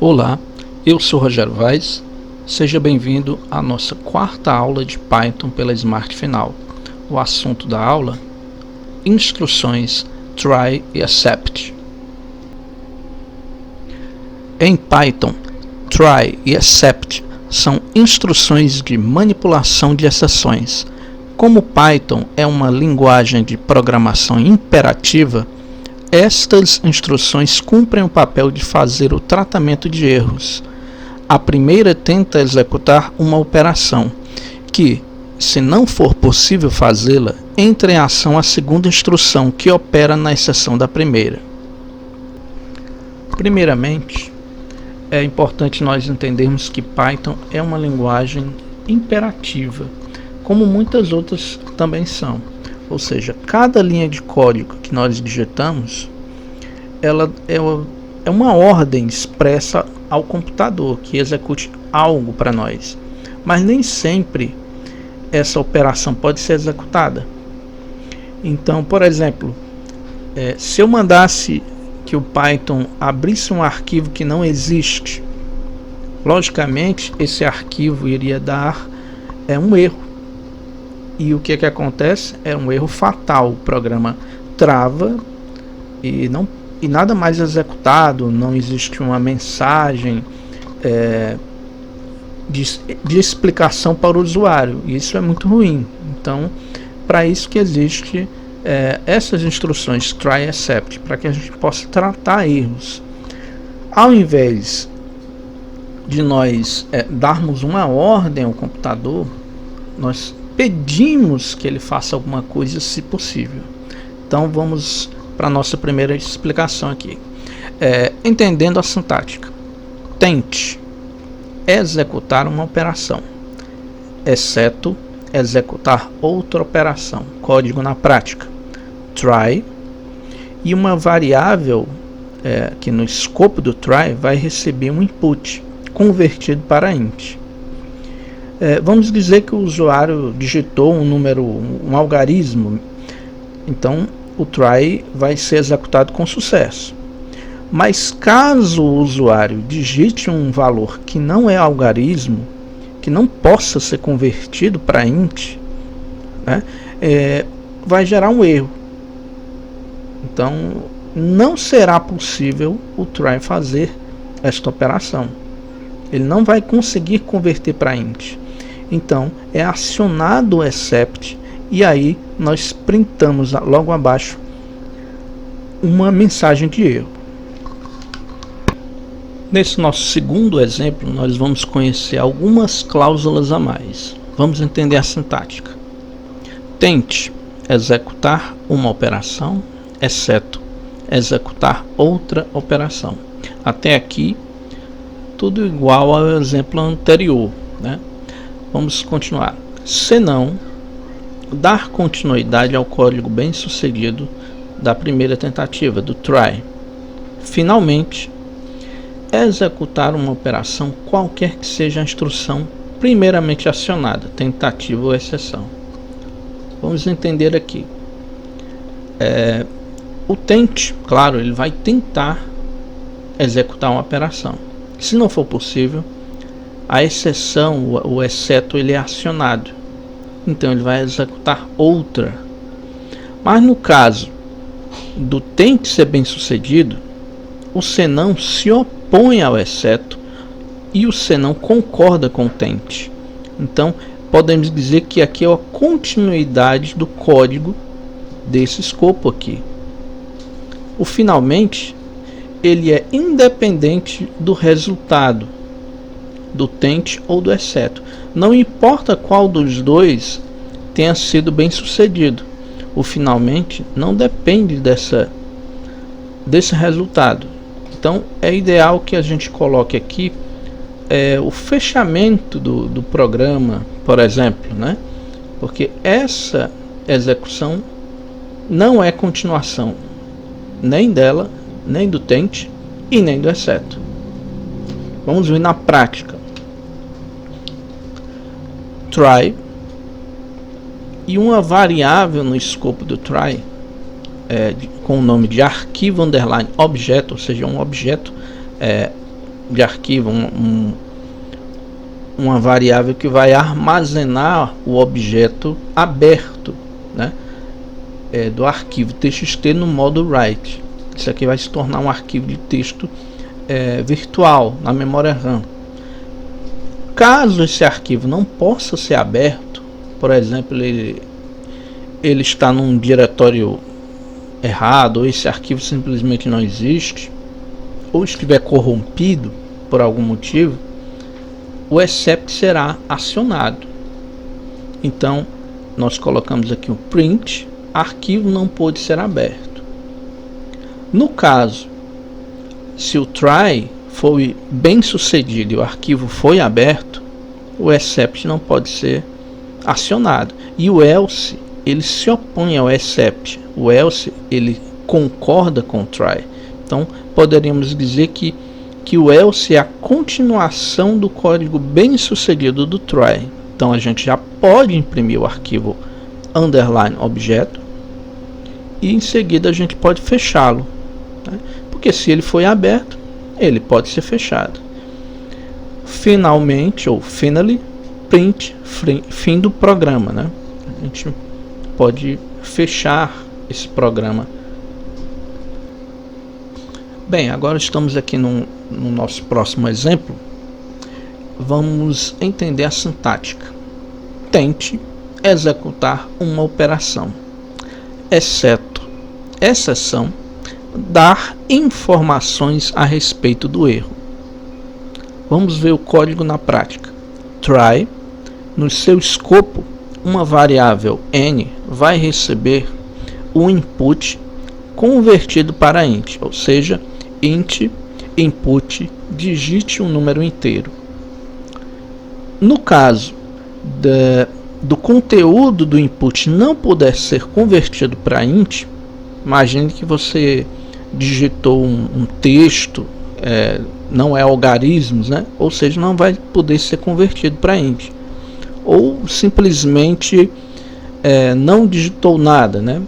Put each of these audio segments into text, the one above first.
Olá, eu sou Rogério Vaz, seja bem-vindo à nossa quarta aula de Python pela Smart Final. O assunto da aula: instruções try e except. Em Python, try e except são instruções de manipulação de exceções. Como Python é uma linguagem de programação imperativa, estas instruções cumprem o papel de fazer o tratamento de erros. A primeira tenta executar uma operação que, se não for possível fazê-la, entra em ação a segunda instrução, que opera na exceção da primeira. Primeiramente, é importante nós entendermos que Python é uma linguagem imperativa, como muitas outras também são. Ou seja, cada linha de código que nós digitamos, ela é uma ordem expressa ao computador que execute algo para nós. Mas nem sempre essa operação pode ser executada. Então, por exemplo, se eu mandasse que o Python abrisse um arquivo que não existe, logicamente esse arquivo iria dar um erro. E o que acontece? É um erro fatal. O programa trava e nada mais é executado, não existe uma mensagem de explicação para o usuário. E isso é muito ruim. Então, para isso que existe essas instruções try e except, para que a gente possa tratar erros. Ao invés de nós darmos uma ordem ao computador, nós pedimos que ele faça alguma coisa, se possível. Então vamos para a nossa primeira explicação aqui. Entendendo a sintática: tente executar uma operação, exceto executar outra operação. Código na prática: try, e uma variável que no escopo do try vai receber um input convertido para int. Vamos dizer que o usuário digitou um número, um algarismo, então o try vai ser executado com sucesso. Mas caso o usuário digite um valor que não é algarismo, que não possa ser convertido para int, vai gerar um erro. Então não será possível o try fazer esta operação. Ele não vai conseguir converter para int. Então é acionado o except, e aí nós printamos logo abaixo uma mensagem de erro. Nesse nosso segundo exemplo, nós vamos conhecer algumas cláusulas a mais. Vamos entender a sintática: tente executar uma operação, exceto executar outra operação. Até aqui tudo igual ao exemplo anterior, né? Vamos continuar. Senão, dar continuidade ao código bem sucedido da primeira tentativa, do try. Finalmente, executar uma operação qualquer que seja a instrução primeiramente acionada, tentativa ou exceção. Vamos entender aqui. O tente, claro, ele vai tentar executar uma operação. Se não for possível, a exceção, o exceto, ele é acionado. Então ele vai executar outra. Mas no caso do tente ser bem sucedido, o senão se opõe ao exceto e o senão concorda com o tente. Então podemos dizer que aqui é a continuidade do código desse escopo aqui. O finalmente, ele é independente do resultado do tente ou do exceto. Não importa qual dos dois tenha sido bem sucedido, o finalmente não depende desse resultado. Então é ideal que a gente coloque aqui o fechamento do programa, por exemplo, né? Porque essa execução não é continuação nem dela, nem do tente e nem do exceto. Vamos ver na prática. Try, e uma variável no escopo do try com o nome de arquivo underline objeto, ou seja, um objeto de arquivo, uma variável que vai armazenar o objeto aberto, né, do arquivo txt no modo write. Isso aqui vai se tornar um arquivo de texto virtual na memória RAM. Caso esse arquivo não possa ser aberto, por exemplo, ele está num diretório errado, ou esse arquivo simplesmente não existe, ou estiver corrompido por algum motivo, o except será acionado. Então nós colocamos aqui o print, arquivo não pode ser aberto. No caso, se o try foi bem sucedido e o arquivo foi aberto, o except não pode ser acionado. E o else, ele se opõe ao except. O else, ele concorda com o try. Então poderíamos dizer que o else é a continuação do código bem sucedido do try. Então a gente já pode imprimir o arquivo underline objeto e em seguida a gente pode fechá-lo, né? Porque se ele foi aberto, ele pode ser fechado. Finalmente, ou finally, print, fim do programa, né? A gente pode fechar esse programa. Bem, agora estamos aqui no nosso próximo exemplo. Vamos entender a sintática. Tente executar uma operação, exceção, dar informações a respeito do erro. Vamos ver o código na prática. Try, no seu escopo, uma variável n vai receber o input convertido para int, ou seja, int input digite um número inteiro. No caso do conteúdo do input não puder ser convertido para int, imagine que você digitou um texto, não é algarismos, né? Ou seja, não vai poder ser convertido para int, ou simplesmente não digitou nada, né?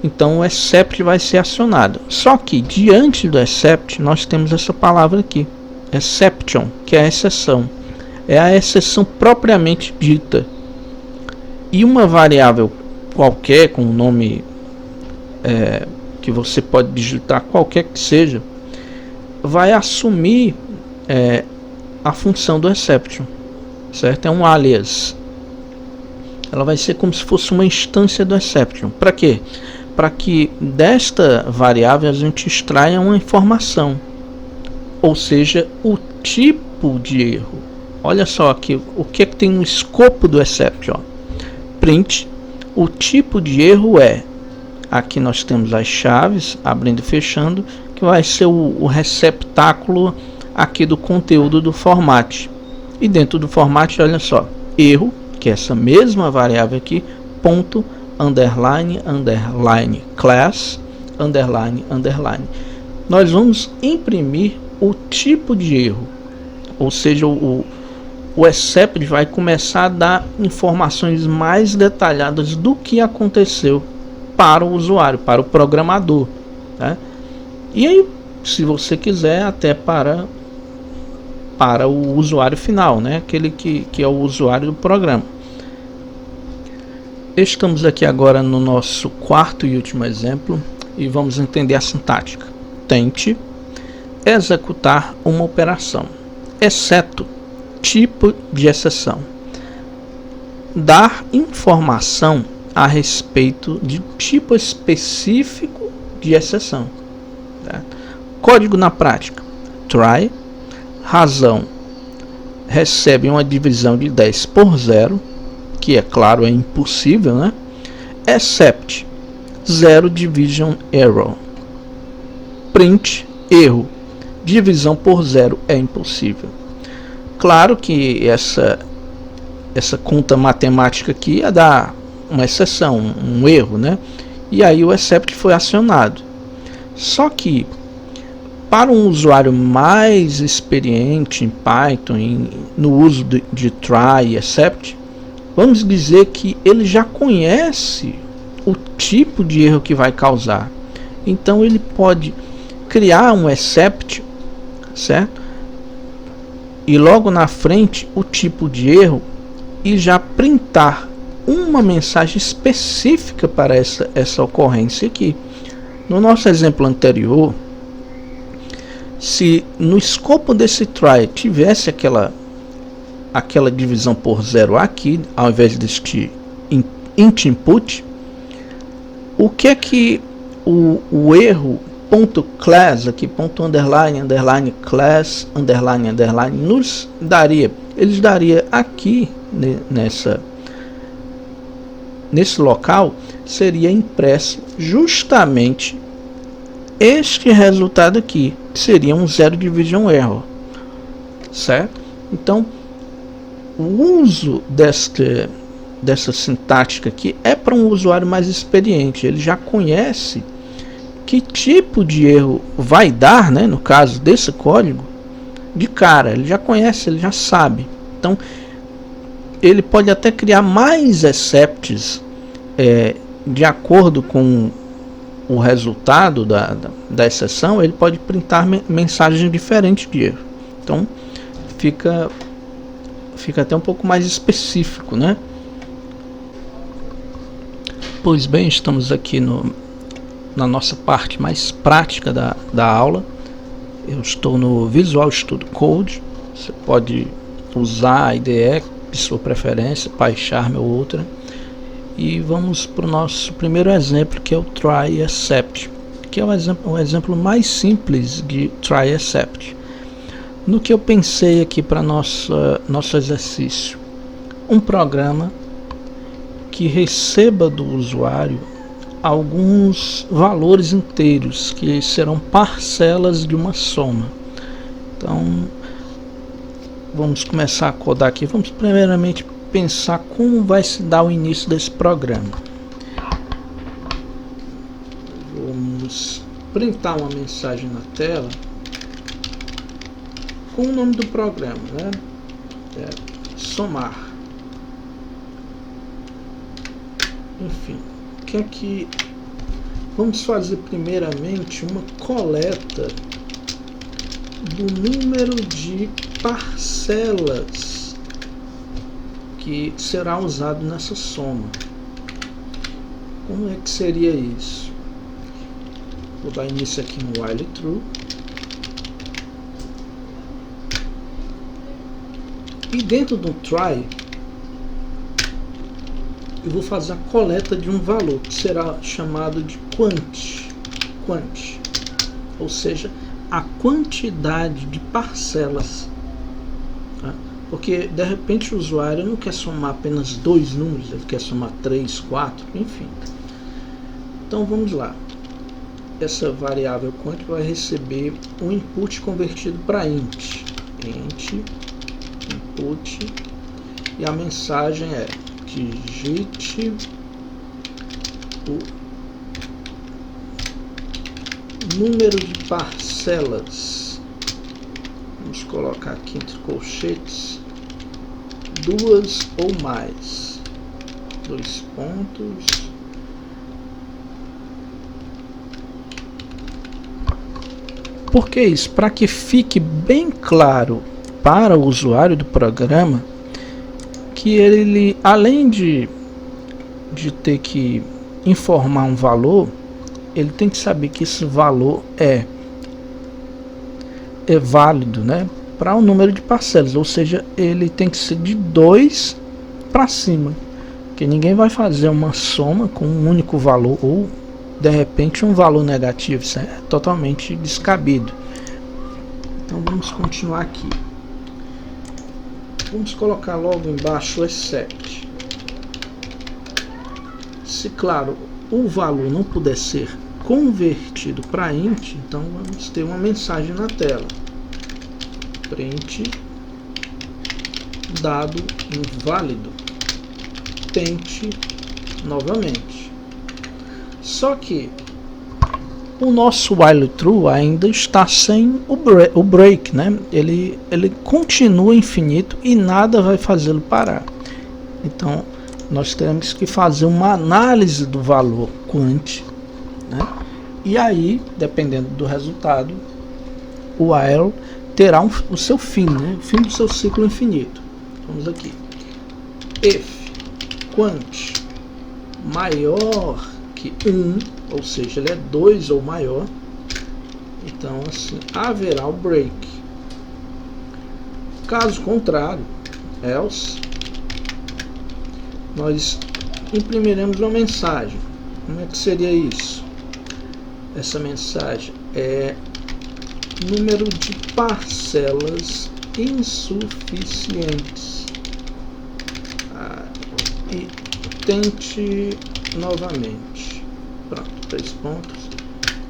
Então o except vai ser acionado. Só que diante do except nós temos essa palavra aqui, exception, que é a exceção. É a exceção propriamente dita. E uma variável qualquer com o nome que você pode digitar, qualquer que seja, vai assumir a função do exception, certo? É um alias. Ela vai ser como se fosse uma instância do exception. Para quê? Para que desta variável a gente extraia uma informação, ou seja, o tipo de erro. Olha só aqui o que tem no escopo do except, ó. Print, o tipo de erro aqui nós temos as chaves, abrindo e fechando, que vai ser o receptáculo aqui do conteúdo do format. E dentro do format, olha só, erro, que é essa mesma variável aqui, ponto, underline, underline, class, underline, underline. Nós vamos imprimir o tipo de erro, ou seja, o except vai começar a dar informações mais detalhadas do que aconteceu para o usuário, para o programador, né? E aí, se você quiser, até para o usuário final, né? Aquele que é o usuário do programa. Estamos aqui agora no nosso quarto e último exemplo e vamos entender a sintática. Tente executar uma operação, exceto tipo de exceção, dar informação a respeito de tipo específico de exceção, tá? Código na prática. Try, razão, recebe uma divisão de 10 por 0, que é claro, é impossível, né? Except, 0 division error. Print, erro, divisão por 0 é impossível. Claro que essa conta matemática aqui ia dar uma exceção, um erro, né? E aí o except foi acionado. Só que para um usuário mais experiente em Python, no uso de try e except, vamos dizer que ele já conhece o tipo de erro que vai causar. Então ele pode criar um except, certo? e logo na frente o tipo de erro e já printar uma mensagem específica para essa ocorrência aqui. No nosso exemplo anterior, se no escopo desse try tivesse aquela divisão por zero aqui, ao invés deste int input, o que é que o erro .class aqui, .underline, underline, class, underline, underline, nos daria? Eles daria aqui nesse local, seria impresso justamente este resultado aqui, que seria um zero division error, certo? Então, o uso dessa sintática aqui é para um usuário mais experiente. Ele já conhece que tipo de erro vai dar, né, no caso desse código, de cara. Ele já conhece, ele já sabe. Então, ele pode até criar mais excepts de acordo com o resultado da exceção. Ele pode printar mensagens diferentes de erro. Então, fica até um pouco mais específico, né? Pois bem, estamos aqui na nossa parte mais prática da aula. Eu estou no Visual Studio Code. Você pode usar a IDE de sua preferência, PyCharm ou outra. E vamos para o nosso primeiro exemplo, que é o Try Except, que é um exemplo mais simples de Try Except. No que eu pensei aqui para nosso exercício, um programa que receba do usuário alguns valores inteiros que serão parcelas de uma soma. Então, vamos começar a codar aqui. Vamos primeiramente pensar como vai se dar o início desse programa. Vamos printar uma mensagem na tela com o nome do programa, né? Somar. Enfim, vamos fazer primeiramente uma coleta do número de parcelas que será usado nessa soma. Como é que seria isso? Vou dar início aqui no while true. E dentro do try, eu vou fazer a coleta de um valor que será chamado de quant, ou seja, a quantidade de parcelas, tá? Porque de repente o usuário não quer somar apenas dois números, ele quer somar 3, 4, enfim. Então vamos lá. Essa variável quant vai receber um input convertido para int input, e a mensagem é: digite o número de parcelas, vamos colocar aqui entre colchetes, 2 ou mais, 2 pontos, por que isso? Para que fique bem claro para o usuário do programa que ele, além de ter que informar um valor, ele tem que saber que esse valor é válido, né, para o número de parcelas, ou seja, ele tem que ser de 2 para cima, porque ninguém vai fazer uma soma com um único valor ou de repente um valor negativo. Isso é totalmente descabido. Então vamos continuar aqui. Vamos colocar logo embaixo o except. Se, claro, o valor não puder ser convertido para int, então vamos ter uma mensagem na tela: print dado inválido, tente novamente. Só que o nosso while true ainda está sem o break, né? Ele continua infinito e nada vai fazê-lo parar. Então nós teremos que fazer uma análise do valor quant, né? E aí, dependendo do resultado, o while terá o seu fim, né? O fim do seu ciclo infinito. Vamos aqui. If quant maior que 1, ou seja, ele é 2 ou maior, então assim haverá o break. Caso contrário, else, nós imprimiremos uma mensagem. Como é que seria isso? Essa mensagem é número de parcelas insuficientes. E tente novamente. Pronto, 3 pontos.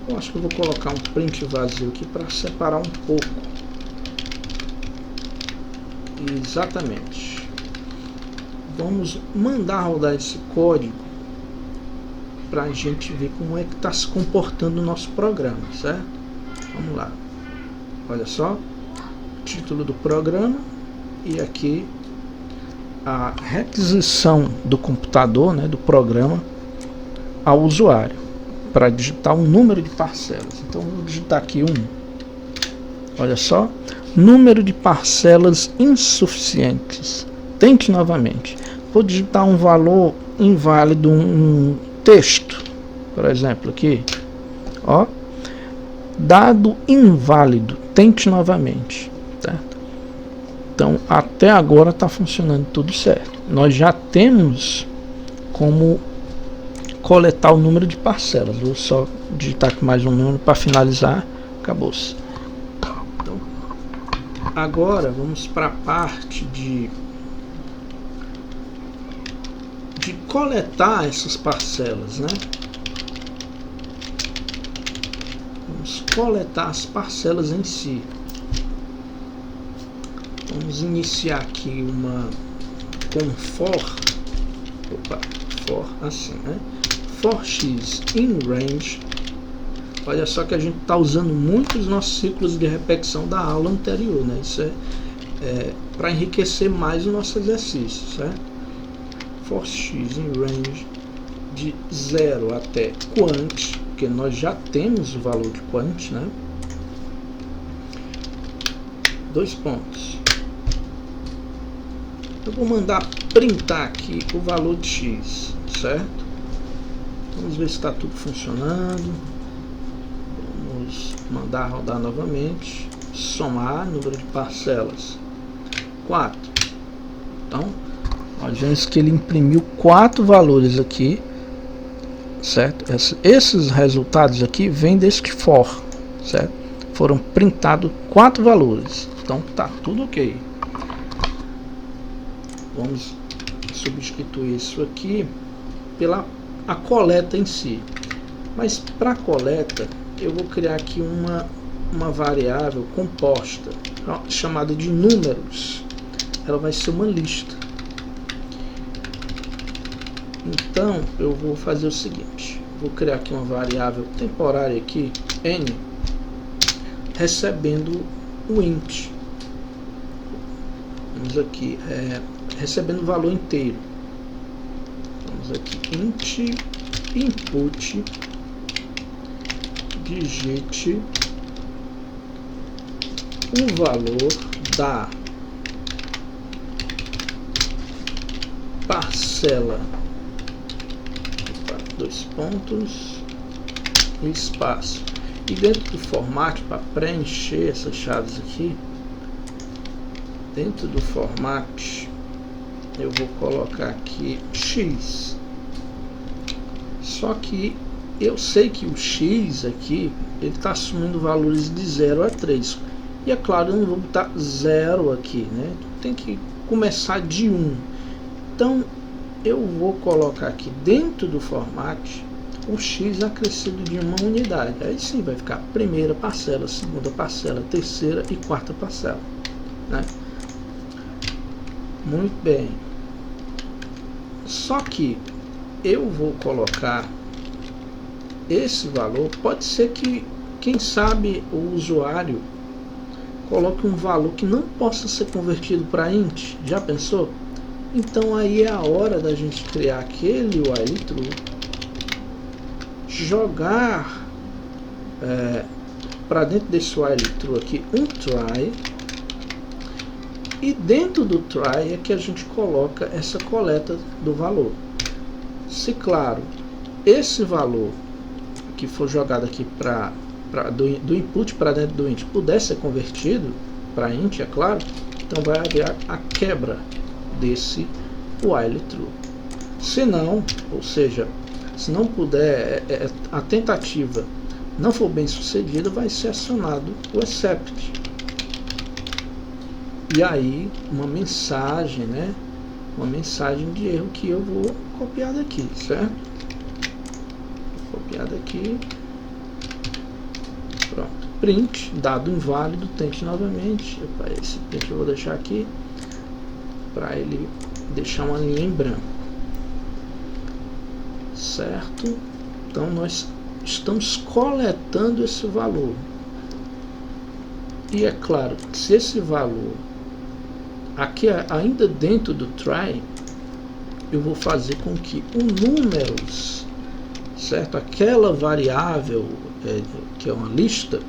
Eu acho que eu vou colocar um print vazio aqui para separar um pouco. Exatamente. Vamos mandar rodar esse código para a gente ver como é que está se comportando o nosso programa, certo? Vamos lá. Olha só, título do programa e aqui a requisição do computador, né, do programa, ao usuário para digitar um número de parcelas. Então vou digitar aqui 1. Olha só, número de parcelas insuficientes. Tente novamente. Vou digitar um valor inválido, um texto, por exemplo, aqui, ó, dado inválido. Tente novamente, certo? Então até agora está funcionando tudo certo. Nós já temos como coletar o número de parcelas. Vou só digitar aqui mais um número para finalizar. Acabou-se. Então, agora vamos para a parte de coletar essas parcelas, né? Vamos coletar as parcelas em si. Vamos iniciar aqui uma com for, assim, né? For x in range. Olha só que a gente está usando muito os nossos ciclos de repetição da aula anterior, né? Isso é para enriquecer mais o nosso exercício, certo? For x in range de 0 até quant, porque nós já temos o valor de quant, né? 2 pontos. Eu vou mandar printar aqui o valor de x, certo? Vamos ver se está tudo funcionando. Vamos mandar rodar novamente. Somar número de parcelas 4. Então, nós vemos que ele imprimiu 4 valores aqui, certo? Esses resultados aqui vêm deste for, certo? Foram printados 4 valores. Então tá tudo ok. Vamos substituir isso aqui pela a coleta em si. Mas para a coleta eu vou criar aqui uma variável composta chamada de números. Ela vai ser uma lista. Então eu vou fazer o seguinte: vou criar aqui uma variável temporária aqui, n, recebendo o int. Vamos aqui, recebendo o valor inteiro. Vamos aqui, int input digite o valor da parcela, 2 pontos, espaço. E dentro do format, para preencher essas chaves aqui, dentro do format eu vou colocar aqui x. Só que eu sei que o x aqui ele está assumindo valores de 0 a 3. E é claro, eu não vou botar 0 aqui, né? Tem que começar de 1. Então eu vou colocar aqui dentro do format o x acrescido de uma unidade. Aí sim vai ficar primeira parcela, segunda parcela, terceira e quarta parcela, né? Muito bem. Só que eu vou colocar esse valor. Pode ser que, quem sabe, o usuário coloque um valor que não possa ser convertido para int. Já pensou? Então aí é a hora da gente criar aquele while true, jogar para dentro desse while true aqui um try, e dentro do try é que a gente coloca essa coleta do valor. Se claro, esse valor que for jogado aqui do input para dentro do int puder ser convertido para int, é claro, então vai haver a quebra desse while true. Se não, ou seja, se não puder, a tentativa não for bem sucedida, vai ser acionado o except. E aí uma mensagem, né? Uma mensagem de erro que eu vou copiar daqui, certo? Vou copiar daqui. Pronto. Print, dado inválido, tente novamente. Epa, esse print eu vou deixar aqui para ele deixar uma linha em branco. Certo? Então nós estamos coletando esse valor. E é claro, se esse valor aqui ainda dentro do try, eu vou fazer com que o números, certo? Aquela variável que é uma lista,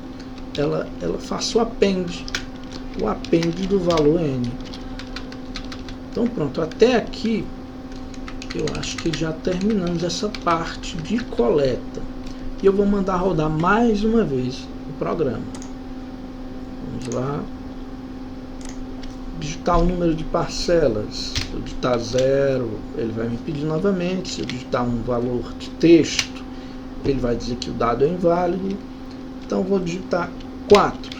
ela faça o append do valor n. Então pronto, até aqui eu acho que já terminamos essa parte de coleta. E eu vou mandar rodar mais uma vez o programa. Vamos lá. Digitar o número de parcelas. Se eu digitar 0, ele vai me pedir novamente. Se eu digitar um valor de texto, ele vai dizer que o dado é inválido. Então vou digitar 4.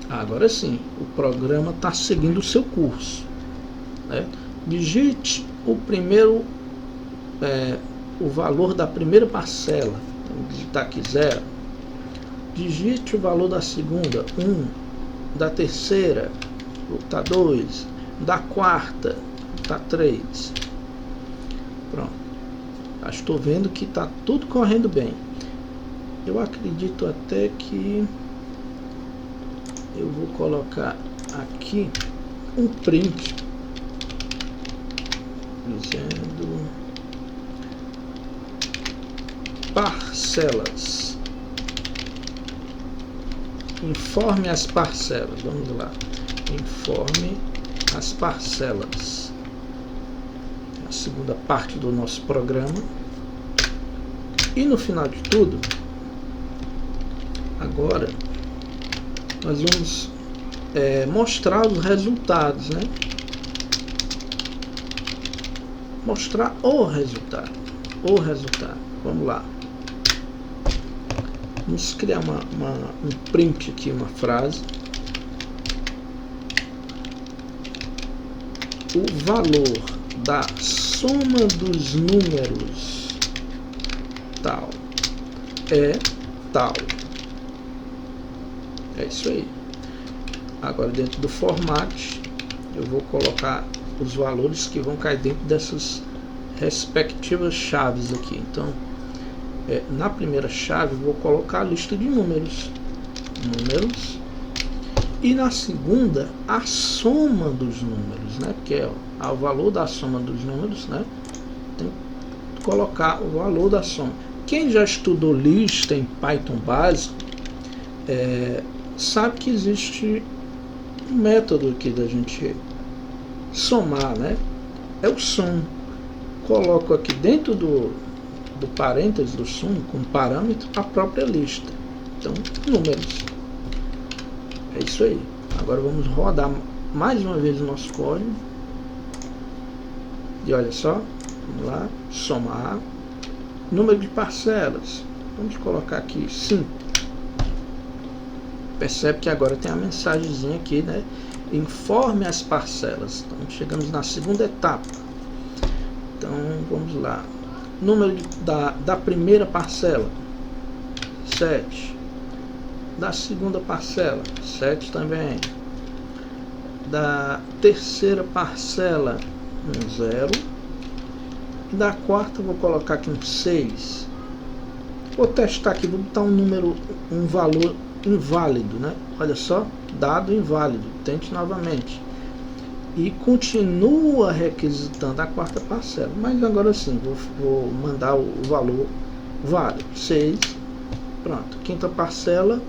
Agora sim, o programa está seguindo o seu curso, né? Digite o primeiro, o valor da primeira parcela. Vou digitar aqui 0. Digite o valor da segunda, 1. Da terceira, está 2. Da quarta, está 3. Pronto. Estou vendo que está tudo correndo bem. Eu acredito até que eu vou colocar aqui um print dizendo parcelas. Informe as parcelas. Vamos lá. Informe as parcelas. A segunda parte do nosso programa. E no final de tudo, agora nós vamos mostrar os resultados, né? Mostrar o resultado. Vamos lá. Vamos criar um print aqui, uma frase. O valor da soma dos números tal é tal. É isso aí. Agora dentro do format eu vou colocar os valores que vão cair dentro dessas respectivas chaves aqui. Então na primeira chave eu vou colocar a lista de números, e na segunda a soma dos números, né? Porque é o valor da soma dos números, né? Tem que colocar o valor da soma. Quem já estudou lista em Python básico sabe que existe um método aqui da gente somar, né? É o sum. Coloco aqui dentro do parênteses do sum, como parâmetro, a própria lista. Então, números. É isso aí. Agora vamos rodar mais uma vez o nosso código. E olha só, vamos lá, somar. Número de parcelas. Vamos colocar aqui 5. Percebe que agora tem a mensagenzinha aqui, né? Informe as parcelas. Então, chegamos na segunda etapa. Então, vamos lá. Número da primeira parcela, 7. Da segunda parcela, 7 também. Da terceira parcela, 0. E da quarta, vou colocar aqui um 6. Vou testar aqui, vou botar um valor inválido, né? Olha só, dado inválido. Tente novamente. E continua requisitando a quarta parcela. Mas agora sim, vou mandar o valor válido. 6. Pronto, quinta parcela,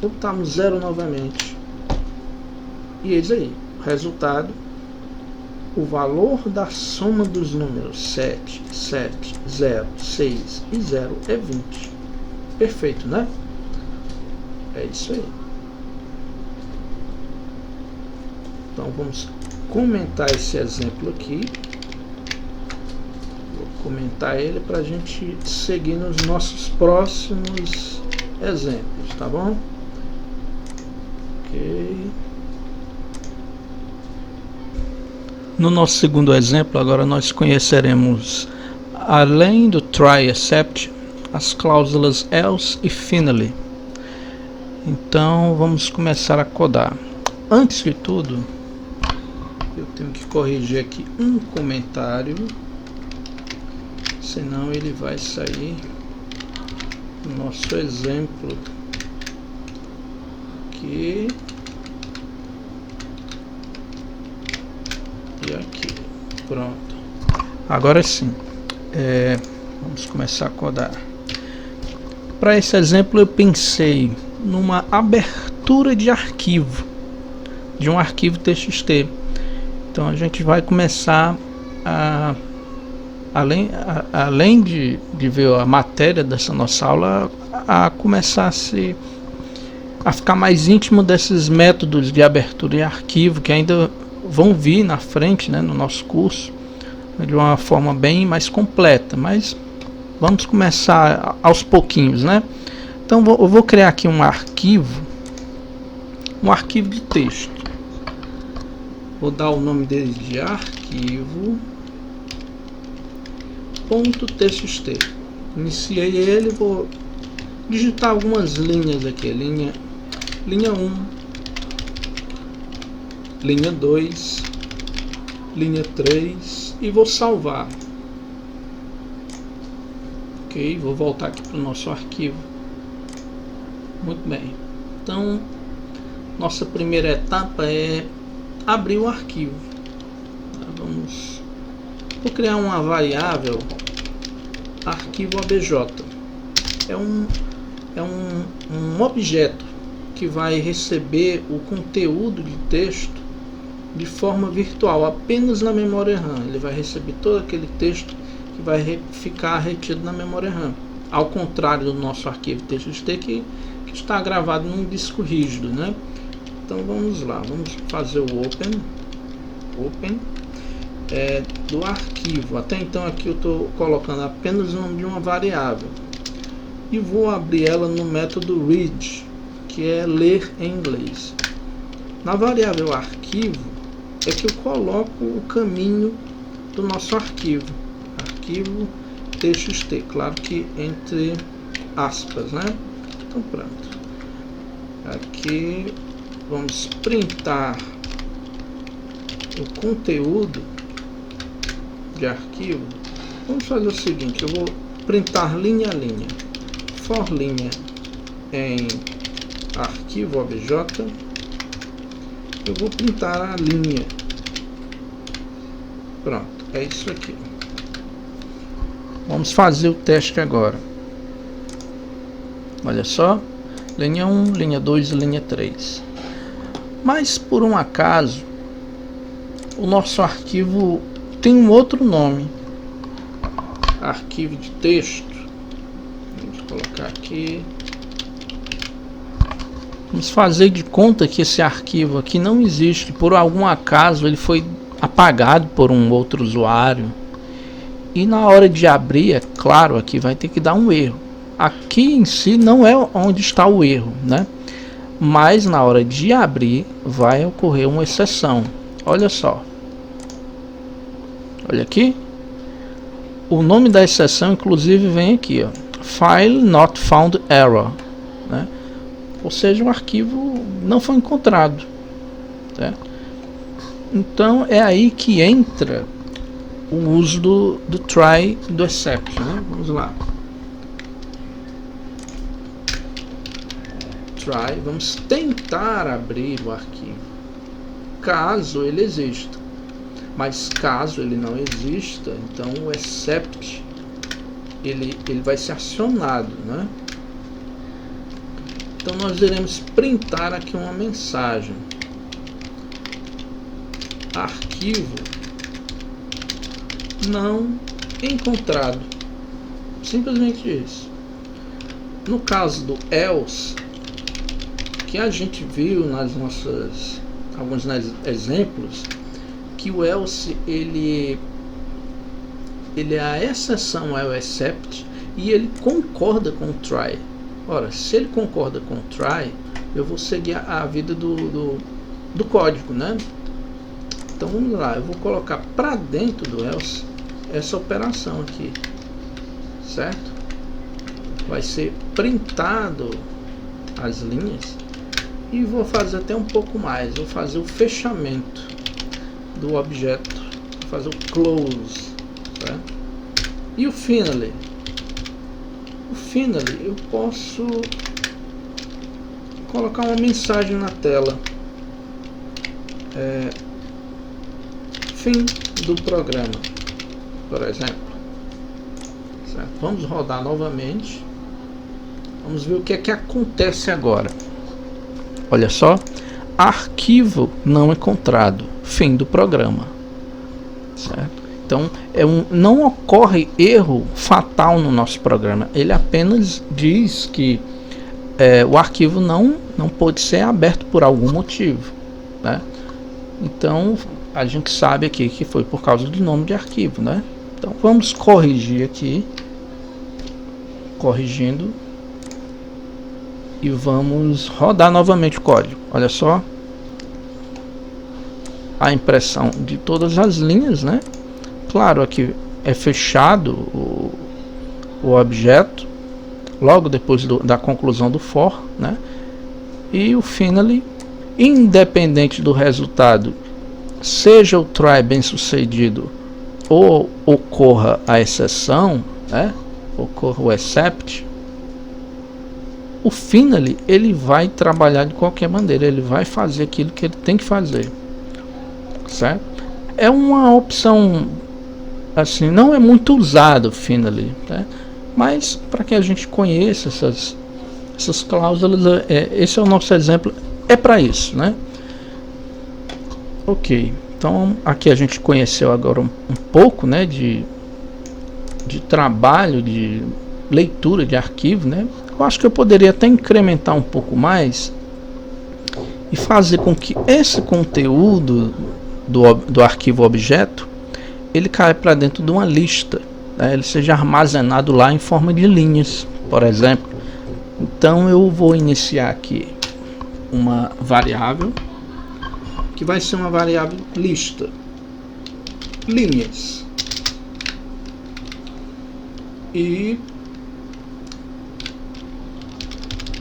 botamos 0 novamente. E eis aí, o resultado, o valor da soma dos números 7, 7, 0, 6 e 0 é 20. Perfeito, né? É isso aí. Então vamos comentar esse exemplo aqui. Vou comentar ele para a gente seguir nos nossos próximos exemplos, tá bom? Ok. No nosso segundo exemplo, agora nós conheceremos, além do try except, as cláusulas else e finally. Então vamos começar a codar. Antes de tudo, eu tenho que corrigir aqui um comentário, senão ele vai sair do nosso exemplo aqui e aqui. Pronto. Agora sim, vamos começar a codar. Para esse exemplo eu pensei numa abertura de arquivo, de um arquivo TXT. Então a gente vai começar a, além de ver a matéria dessa nossa aula, a começar a ficar mais íntimo desses métodos de abertura de arquivo que ainda vão vir na frente, né, no nosso curso, de uma forma bem mais completa, mas vamos começar aos pouquinhos, né? Então eu vou criar aqui um arquivo de texto. Vou dar o nome dele de arquivo.txt. Iniciei ele, vou digitar algumas linhas aqui, linha 1, linha 2, linha 3 e vou salvar. Ok, vou voltar aqui para o nosso arquivo. Muito bem. Então, nossa primeira etapa é abrir o arquivo. Vou criar uma variável arquivo ABJ. É um objeto que vai receber o conteúdo de texto de forma virtual, apenas na memória RAM. Ele vai receber todo aquele texto que vai ficar retido na memória RAM, ao contrário do nosso arquivo TXT que está gravado num disco rígido, né? Então vamos lá, vamos fazer o open do arquivo. Até então aqui eu estou colocando apenas o nome de uma variável e vou abrir ela no método read, que é ler em inglês. Na variável arquivo é que eu coloco o caminho do nosso arquivo TXT, claro que entre aspas, né? Então pronto, aqui vamos printar o conteúdo de arquivo. Vamos fazer o seguinte, eu vou printar linha a linha, for linha em arquivo obj, eu vou printar a linha. Pronto, é isso aqui. Vamos fazer o teste agora. Olha só, linha 1, linha 2 e linha 3. Mas por um acaso, o nosso arquivo tem um outro nome. Arquivo de texto. Vamos colocar aqui. Vamos fazer de conta que esse arquivo aqui não existe. Por algum acaso ele foi apagado por um outro usuário. E na hora de abrir, é claro, aqui vai ter que dar um erro. Aqui em si não é onde está o erro, né? Mas na hora de abrir vai ocorrer uma exceção. Olha só. Olha aqui. O nome da exceção inclusive vem aqui, ó. File not found error, né? Ou seja, o arquivo não foi encontrado, né? Então é aí que entra o uso do try e do except, né? Vamos lá. Try, vamos tentar abrir o arquivo, caso ele exista. Mas caso ele não exista, então o except ele vai ser acionado, né? Então nós iremos printar aqui uma mensagem: arquivo não encontrado. Simplesmente isso. No caso do else, que a gente viu nas nossas alguns exemplos, que o else ele é a exceção ao except e ele concorda com o try. Ora, se ele concorda com o try, eu vou seguir a vida do código, né? Então vamos lá, eu vou colocar para dentro do else essa operação aqui, certo? Vai ser printado as linhas e vou fazer até um pouco mais, vou fazer o fechamento do objeto, vou fazer o close, certo? E o finally? O finally eu posso colocar uma mensagem na tela, fim do programa, por exemplo, certo? Vamos rodar novamente, vamos ver o que é que acontece agora. Olha só, arquivo não encontrado, fim do programa, certo? Então não ocorre erro fatal no nosso programa, ele apenas diz que o arquivo não pode ser aberto por algum motivo, né? Então a gente sabe aqui que foi por causa do nome de arquivo, né? Então vamos corrigir aqui, corrigindo, e vamos rodar novamente o código. Olha só a impressão de todas as linhas, né? Claro, aqui é fechado o objeto logo depois da conclusão do for, né? E o finally, independente do resultado, seja o try bem sucedido ou ocorra a exceção, né? Ocorra o except, o finally ele vai trabalhar de qualquer maneira, ele vai fazer aquilo que ele tem que fazer, certo? É uma opção assim, não é muito usado o finally, né? Mas para que a gente conheça essas cláusulas, esse é o nosso exemplo, é para isso, né? Ok, então aqui a gente conheceu agora um pouco, né, de trabalho, de leitura de arquivo, né? Eu acho que eu poderia até incrementar um pouco mais e fazer com que esse conteúdo do arquivo objeto ele caia para dentro de uma lista, né? Ele seja armazenado lá em forma de linhas, por exemplo. Então eu vou iniciar aqui uma variável que vai ser uma variável lista, linhas, e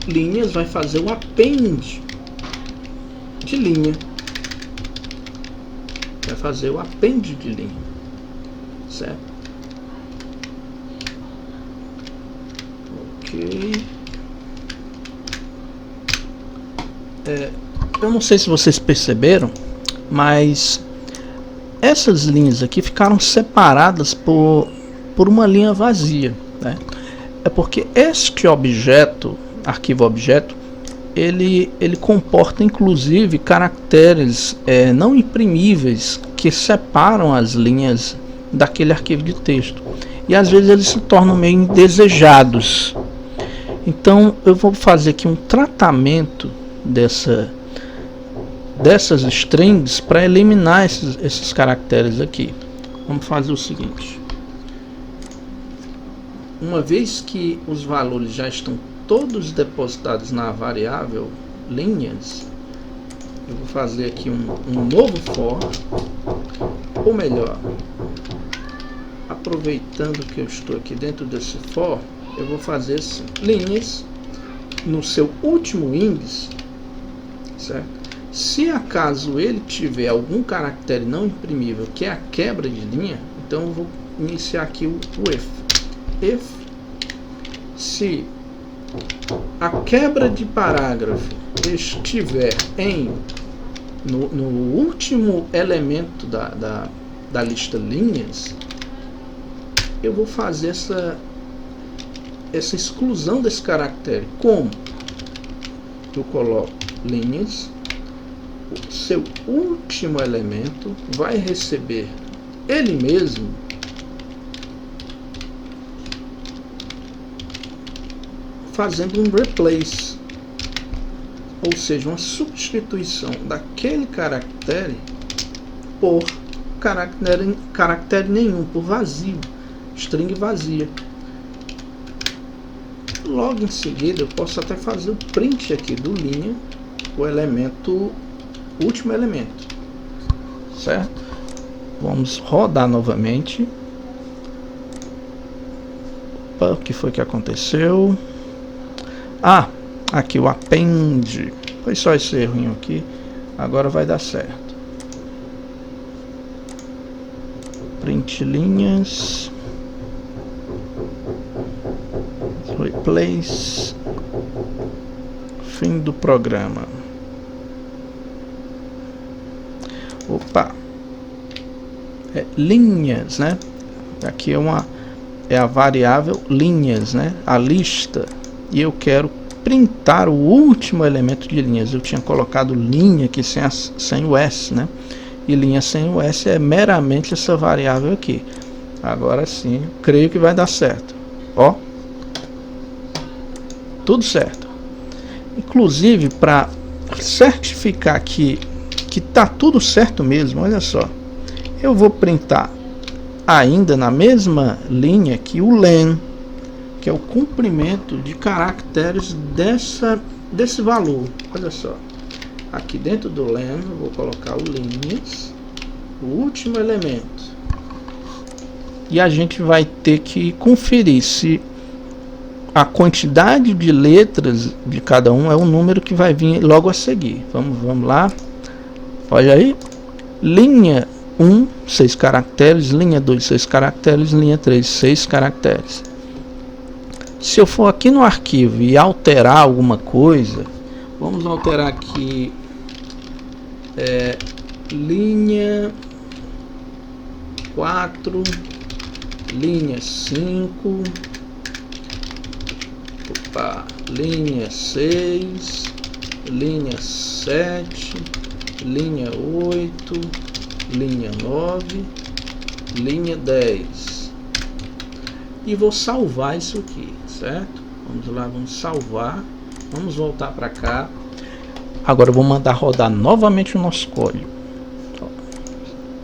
linhas vai fazer o append de linha, vai fazer o append de linha, certo? Ok. Eu não sei se vocês perceberam, mas essas linhas aqui ficaram separadas por uma linha vazia, né? É porque este objeto, arquivo objeto, ele comporta inclusive caracteres não imprimíveis que separam as linhas daquele arquivo de texto, e às vezes eles se tornam meio indesejados. Então eu vou fazer aqui um tratamento dessas strings para eliminar esses caracteres aqui. Vamos fazer o seguinte: uma vez que os valores já estão todos depositados na variável linhas, eu vou fazer aqui um novo for, ou melhor, aproveitando que eu estou aqui dentro desse for, eu vou fazer assim, linhas no seu último índice, certo? Se acaso ele tiver algum caractere não imprimível, que é a quebra de linha, então eu vou iniciar aqui o if se a quebra de parágrafo estiver no último elemento da lista linhas, eu vou fazer essa exclusão desse caractere. Como? Eu coloco linhas, o seu último elemento vai receber ele mesmo fazendo um replace, ou seja, uma substituição daquele caractere por caractere nenhum, por vazio, string vazia. Logo em seguida eu posso até fazer o print aqui do linha, o elemento, o último elemento, certo? Vamos rodar novamente. Opa, o que foi que aconteceu? Ah, aqui o append, foi só esse errinho aqui, agora vai dar certo. Print linhas, replace, fim do programa. Opa, linhas, né? Aqui é a variável linhas, né? A lista, e eu quero printar o último elemento de linhas. Eu tinha colocado linha aqui sem o S, né? E linha sem o S é meramente essa variável aqui. Agora sim, creio que vai dar certo. Ó, tudo certo. Inclusive, para certificar que tá tudo certo mesmo, olha só, eu vou printar ainda na mesma linha aqui o len, que é o comprimento de caracteres desse valor. Olha só, aqui dentro do len eu vou colocar o linhas, o último elemento, e a gente vai ter que conferir se a quantidade de letras de cada um é o número que vai vir logo a seguir. Vamos lá, olha aí, linha 1, 6 caracteres, linha 2, 6 caracteres, linha 3, 6 caracteres. Se eu for aqui no arquivo e alterar alguma coisa, vamos alterar aqui linha 4, linha 5, linha 6, linha 7, linha 8, linha 9, linha 10, e vou salvar isso aqui, certo? Vamos lá, vamos salvar, vamos voltar para cá. Agora eu vou mandar rodar novamente o nosso código.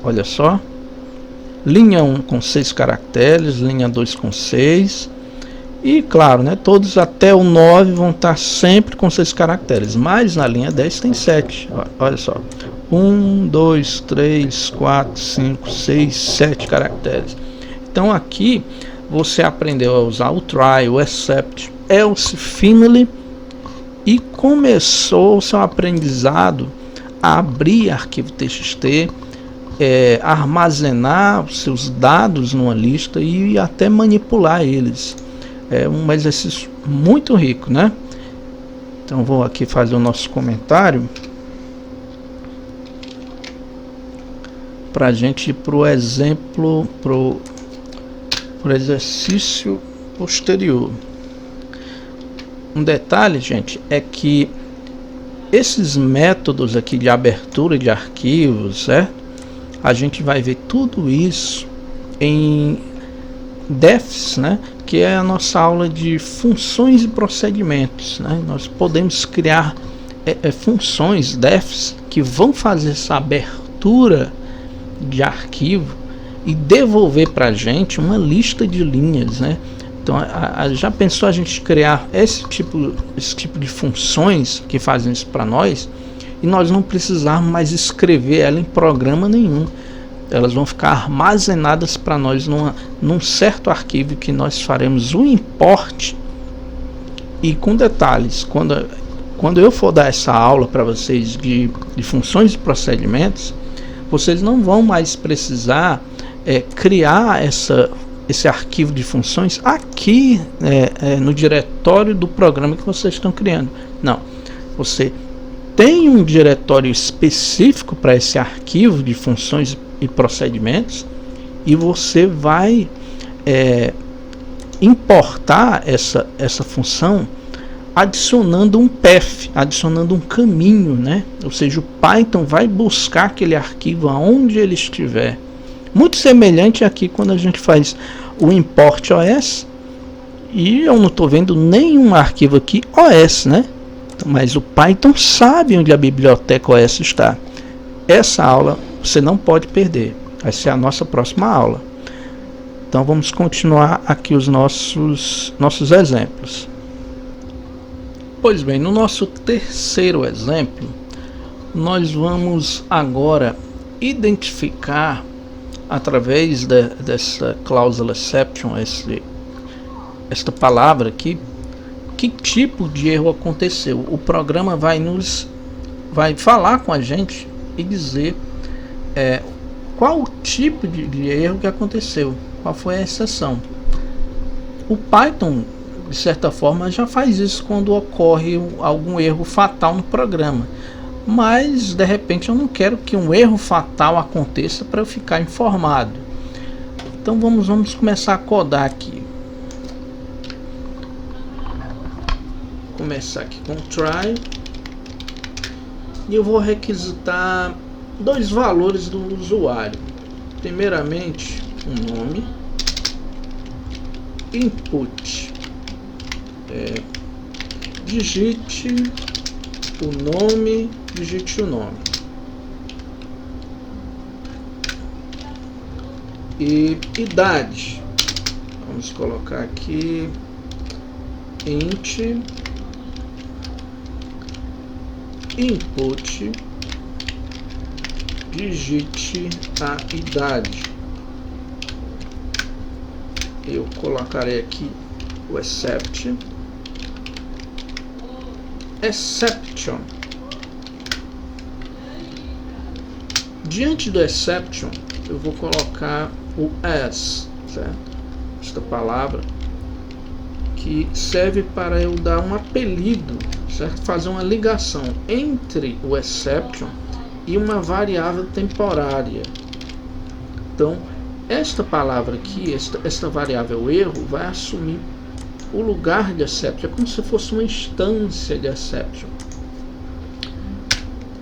Olha só, linha 1 com 6 caracteres, linha 2 com 6, e claro, né, todos até o 9 vão estar sempre com 6 caracteres, mas na linha 10 tem 7. Olha só, 1, 2, 3, 4, 5, 6, 7 caracteres. Então aqui você aprendeu a usar o try, o except, else, finally, e começou o seu aprendizado a abrir arquivo TXT, armazenar os seus dados numa lista e até manipular eles. É um exercício muito rico, né? Então vou aqui fazer o nosso comentário para a gente ir para o exemplo, pro exercício posterior. Um detalhe, gente, é que esses métodos aqui de abertura de arquivos, certo? A gente vai ver tudo isso em defs, né? Que é a nossa aula de funções e procedimentos, né? Nós podemos criar funções defs que vão fazer essa abertura de arquivo e devolver para a gente uma lista de linhas, né? Então, já pensou a gente criar esse tipo de funções que fazem isso para nós e nós não precisarmos mais escrever ela em programa nenhum? Elas vão ficar armazenadas para nós num certo arquivo que nós faremos o import. E com detalhes, quando eu for dar essa aula para vocês de funções e procedimentos, vocês não vão mais precisar criar esse arquivo de funções aqui no diretório do programa que vocês estão criando. Não, você tem um diretório específico para esse arquivo de funções e procedimentos, e você vai importar essa função adicionando um path, adicionando um caminho, né? Ou seja, o Python vai buscar aquele arquivo aonde ele estiver. Muito semelhante aqui quando a gente faz o import OS, e eu não estou vendo nenhum arquivo aqui OS, né? Mas o Python sabe onde a biblioteca OS está. Essa aula você não pode perder, vai ser a nossa próxima aula. Então vamos continuar aqui os nossos exemplos. Pois bem, no nosso terceiro exemplo, nós vamos agora identificar, através dessa cláusula exception, esta palavra aqui, que tipo de erro aconteceu. O programa vai falar com a gente e dizer qual o tipo de erro que aconteceu, qual foi a exceção. O Python, de certa forma, já faz isso quando ocorre algum erro fatal no programa, mas de repente eu não quero que um erro fatal aconteça para eu ficar informado. Então vamos começar a codar aqui. Começar aqui com try, e eu vou requisitar dois valores do usuário. Primeiramente, um nome, input, digite o nome, e idade, vamos colocar aqui int input, digite a idade. Eu colocarei aqui o exception. Diante do exception, eu vou colocar o as, certo? Esta palavra que serve para eu dar um apelido, certo? Fazer uma ligação entre o exception e uma variável temporária. Então, esta palavra aqui, esta variável erro, vai assumir o lugar de exception. É como se fosse uma instância de exception.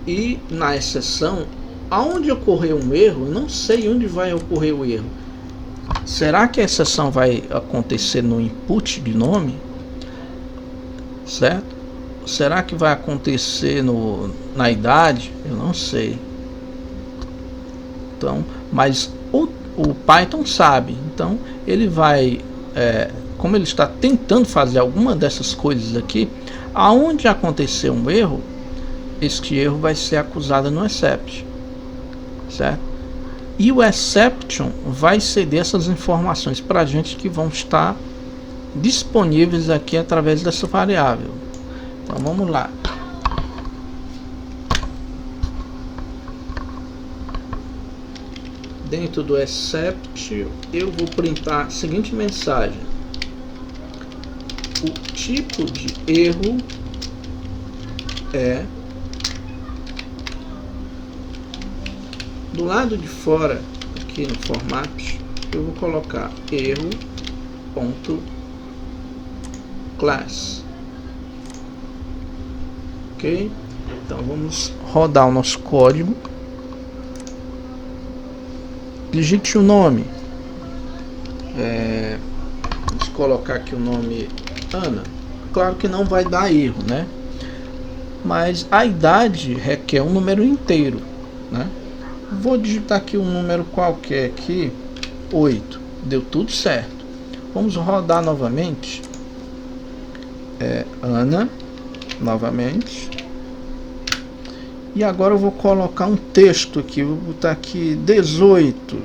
E na exceção, aonde ocorreu um erro, eu não sei onde vai ocorrer o erro. Será que a exceção vai acontecer no input de nome? Certo? Será que vai acontecer na idade? Eu não sei. Então, mas o Python sabe. Então, ele vai, como ele está tentando fazer alguma dessas coisas aqui, aonde acontecer um erro, este erro vai ser acusado no exception, certo? E o exception vai ceder essas informações para a gente, que vão estar disponíveis aqui através dessa variável. Então vamos lá. Dentro do except, eu vou printar a seguinte mensagem: o tipo de erro é, do lado de fora, aqui no format, eu vou colocar erro.class. Ok? Então vamos rodar o nosso código. Digite o nome. Vamos colocar aqui o nome Ana. Claro que não vai dar erro, né? Mas a idade requer um número inteiro, né? Vou digitar aqui um número qualquer aqui, 8. Deu tudo certo. Vamos rodar novamente. Ana, novamente. E agora eu vou colocar um texto aqui. Vou botar aqui 18.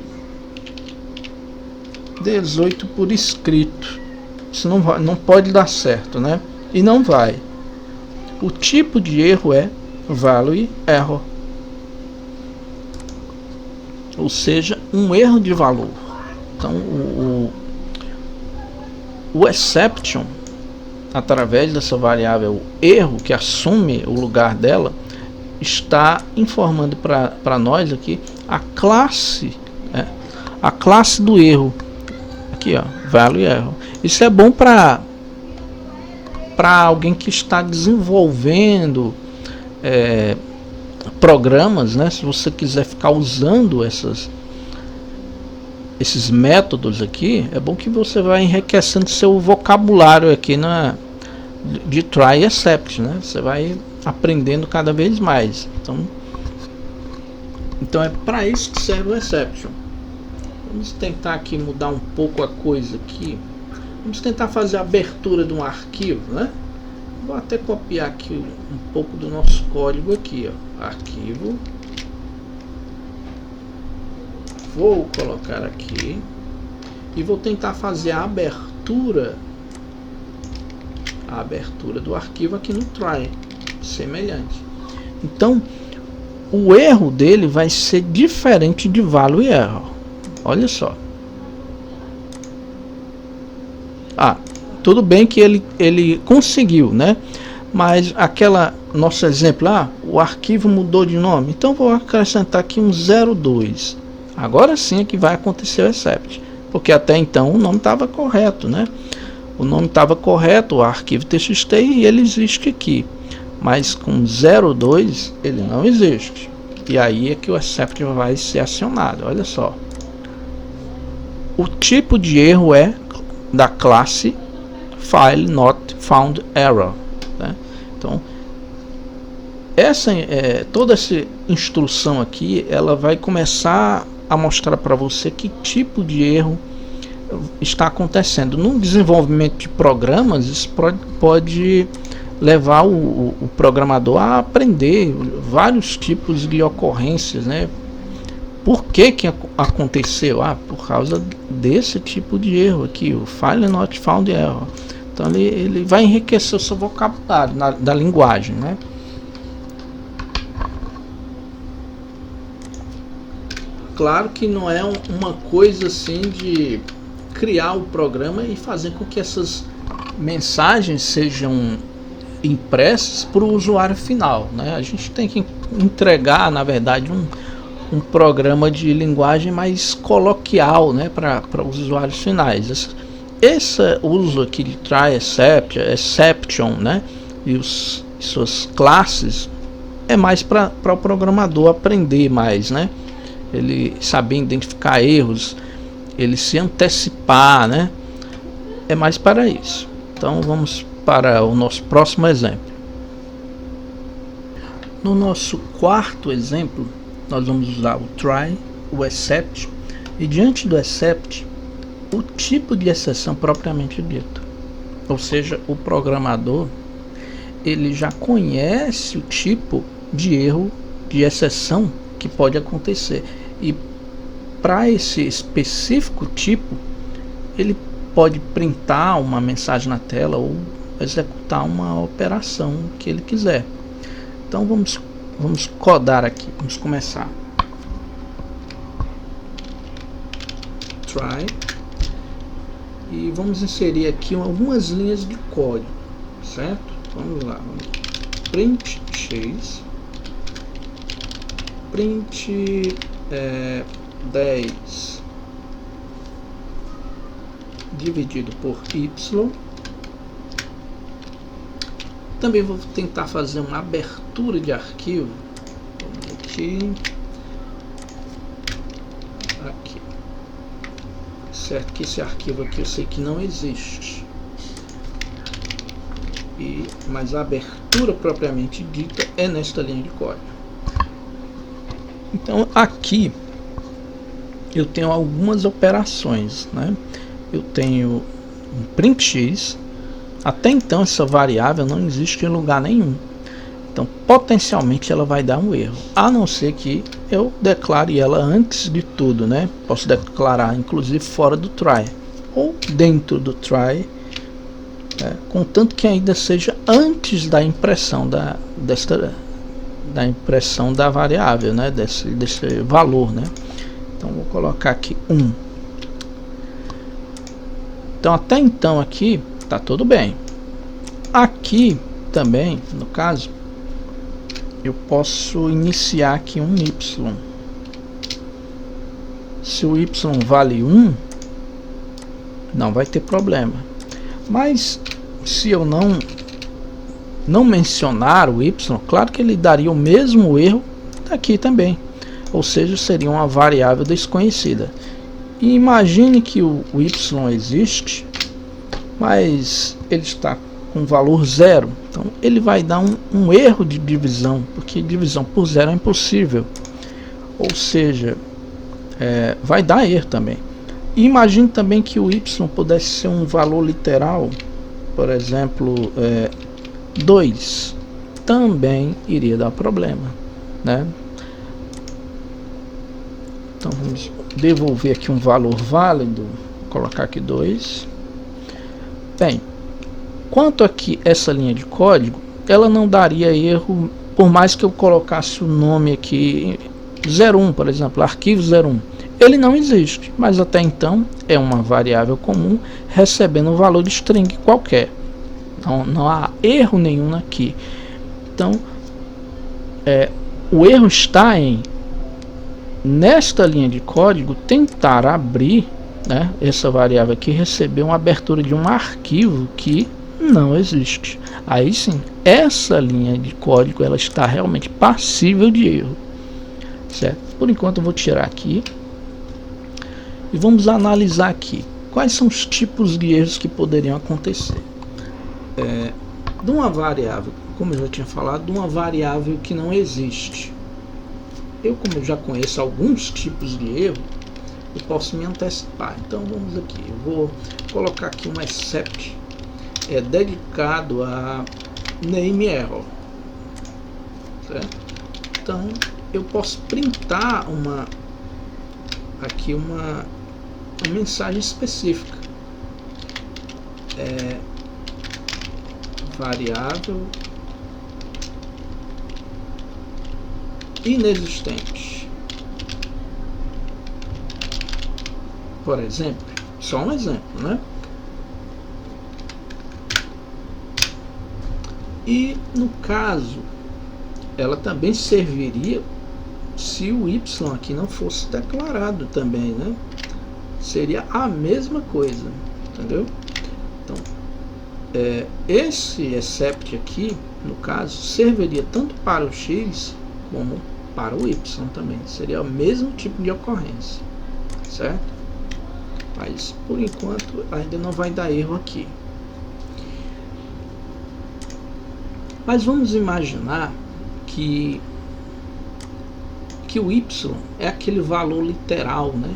18 por escrito. Isso não pode dar certo, né? E não vai. O tipo de erro é value error. Ou seja, um erro de valor. Então o exception, através dessa variável erro, que assume o lugar dela, está informando para nós aqui a classe do erro. Aqui, ó, value error. Isso é bom para alguém que está desenvolvendo programas, né? Se você quiser ficar usando esses métodos aqui, é bom que você vai enriquecendo seu vocabulário aqui de try e except, né? Você vai aprendendo cada vez mais. Então é para isso que serve o exception. Vamos tentar aqui mudar um pouco a coisa aqui. Vamos tentar fazer a abertura de um arquivo, né? Vou até copiar aqui um pouco do nosso código aqui, ó. Arquivo. Vou colocar aqui e vou tentar fazer a abertura do arquivo aqui no try, semelhante. Então o erro dele vai ser diferente de value error. Olha só. Tudo bem que ele conseguiu, né? Mas aquela nosso exemplo lá, o arquivo mudou de nome. Então vou acrescentar aqui um 02. Agora sim é que vai acontecer o except, porque até então o nome estava correto, né? O nome estava correto, o arquivo txt, e ele existe aqui. Mas com 02 ele não existe. E aí é que o except vai ser acionado. Olha só. O tipo de erro é da classe file not found error, né? Então toda essa instrução aqui, ela vai começar a mostrar para você que tipo de erro está acontecendo. No desenvolvimento de programas, isso pode levar o programador a aprender vários tipos de ocorrências, né? Por que aconteceu? Por causa desse tipo de erro aqui, o file not found error. Então ele vai enriquecer o seu vocabulário da linguagem, né? Claro que não é uma coisa assim de criar o programa e fazer com que essas mensagens sejam impressas para o usuário final, né? A gente tem que entregar, na verdade, um programa de linguagem mais coloquial, né, para os usuários finais. Esse uso aqui de try, except, exception, né, e suas classes é mais para o programador aprender mais, né? Ele saber identificar erros, ele se antecipar, né? É mais para isso. Então vamos para o nosso próximo exemplo. No nosso quarto exemplo, nós vamos usar o try, o except, e diante do except, o tipo de exceção propriamente dito. Ou seja, o programador, ele já conhece o tipo de erro, de exceção que pode acontecer. E para esse específico tipo, ele pode printar uma mensagem na tela ou executar uma operação que ele quiser. Então vamos codar aqui, vamos começar. Try. E vamos inserir aqui algumas linhas de código, certo? Vamos lá, print x, print 10 dividido por y. Também vou tentar fazer uma abertura de arquivo. Vamos aqui. Certo que esse arquivo aqui eu sei que não existe. Mas a abertura propriamente dita é nesta linha de código. Então aqui eu tenho algumas operações, né? Eu tenho um print x. Até então essa variável não existe em lugar nenhum. Então potencialmente ela vai dar um erro, a não ser que eu declare ela antes de tudo, né? Posso declarar inclusive fora do try ou dentro do try, contanto que ainda seja antes da impressão da impressão da variável, né? Desse valor, né? Então vou colocar aqui 1. Então até então aqui tá tudo bem. Aqui também, no caso, eu posso iniciar aqui um y. Se o y vale 1, não vai ter problema. Mas se eu não mencionar o y, claro que ele daria o mesmo erro aqui também, ou seja, seria uma variável desconhecida. E imagine que o y existe, mas ele está com valor zero, então ele vai dar um erro de divisão, porque divisão por zero é impossível, ou seja, vai dar erro também. E imagine também que o y pudesse ser um valor literal, por exemplo, 2, também iria dar problema, né? Então vamos devolver aqui um valor válido, vou colocar aqui 2. Bem, quanto aqui essa linha de código, ela não daria erro, por mais que eu colocasse o nome aqui 01, por exemplo, arquivo 01. Ele não existe, mas até então é uma variável comum recebendo um valor de string qualquer. Não há erro nenhum aqui. Então, o erro está em, nesta linha de código, tentar abrir, né, essa variável aqui, receber uma abertura de um arquivo que não existe. Aí sim, essa linha de código ela está realmente passível de erro, certo? Por enquanto eu vou tirar aqui e vamos analisar aqui quais são os tipos de erros que poderiam acontecer. De uma variável, como eu já tinha falado, de uma variável que não existe. Como eu já conheço alguns tipos de erro, eu posso me antecipar. Então vamos aqui, eu vou colocar aqui um except dedicado a name error, certo? Então eu posso printar uma mensagem específica, variável inexistente, por exemplo, só um exemplo, né? E no caso, ela também serviria se o y aqui não fosse declarado também, né? Seria a mesma coisa, entendeu? Então, esse except aqui, no caso, serviria tanto para o x como para o y também. Seria o mesmo tipo de ocorrência, certo? Mas por enquanto ainda não vai dar erro aqui. Mas vamos imaginar que o y é aquele valor literal, né?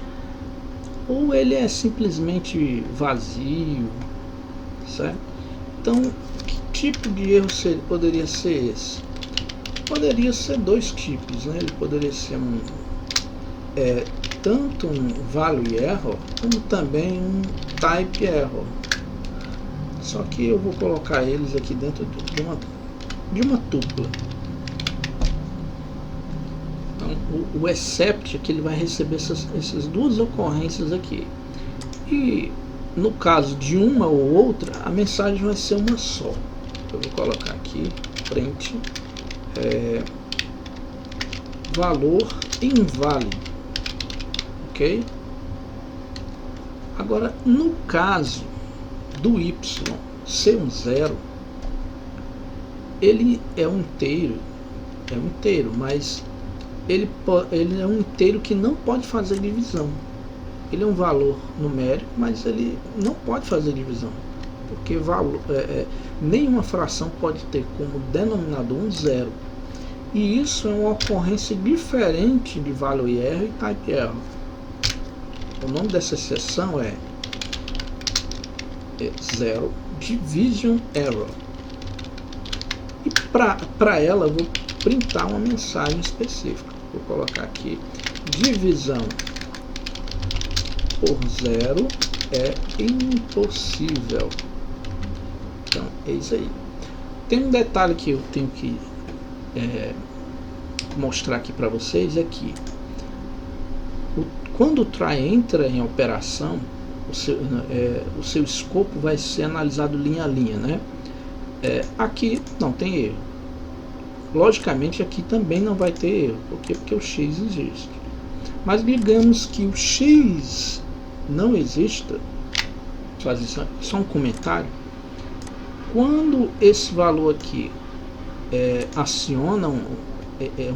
Ou ele é simplesmente vazio, certo? Então, que tipo de erro poderia ser esse? Poderia ser dois tipos, né? Ele poderia ser tanto um value error como também um type error. Só que eu vou colocar eles aqui dentro de uma tupla. Então, o except aqui ele vai receber essas duas ocorrências aqui. E no caso de uma ou outra, a mensagem vai ser uma só. Eu vou colocar aqui print valor inválido, ok? Agora, no caso do y ser um zero, ele é um inteiro, mas ele é um inteiro que não pode fazer divisão. Ele é um valor numérico, mas ele não pode fazer divisão, porque nenhuma fração pode ter como denominador um zero. E isso é uma ocorrência diferente de value error e type error. O nome dessa exceção é zero division error. E para ela eu vou printar uma mensagem específica. Vou colocar aqui divisão por zero é impossível. Então é isso aí. Tem um detalhe que eu tenho que mostrar aqui para vocês, é que quando o try entra em operação, o seu escopo vai ser analisado linha a linha, né? Aqui não tem erro. Logicamente aqui também não vai ter erro, porque o x existe. Mas digamos que o x não exista, fazer só um comentário. Quando esse valor aqui aciona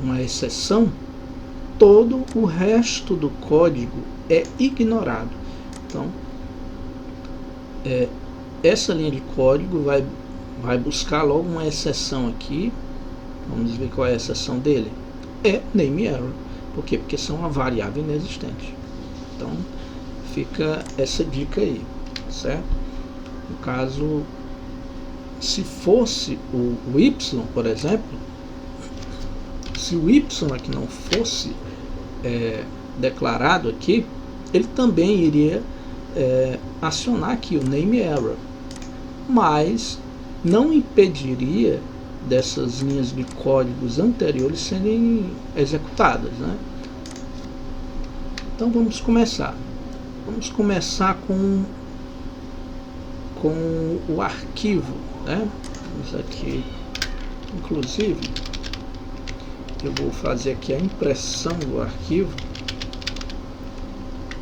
uma exceção, todo o resto do código é ignorado. Então, essa linha de código vai buscar logo uma exceção aqui. Vamos ver qual é a exceção dele. É name error. Por quê? Porque são uma variável inexistente. Então, fica essa dica aí, certo? No caso, se fosse o y, por exemplo, se o y aqui não fosse declarado aqui, ele também iria acionar aqui o name error, mas não impediria dessas linhas de códigos anteriores serem executadas, né? Então vamos começar. Vamos começar com o arquivo, né? Vamos aqui, inclusive, eu vou fazer aqui a impressão do arquivo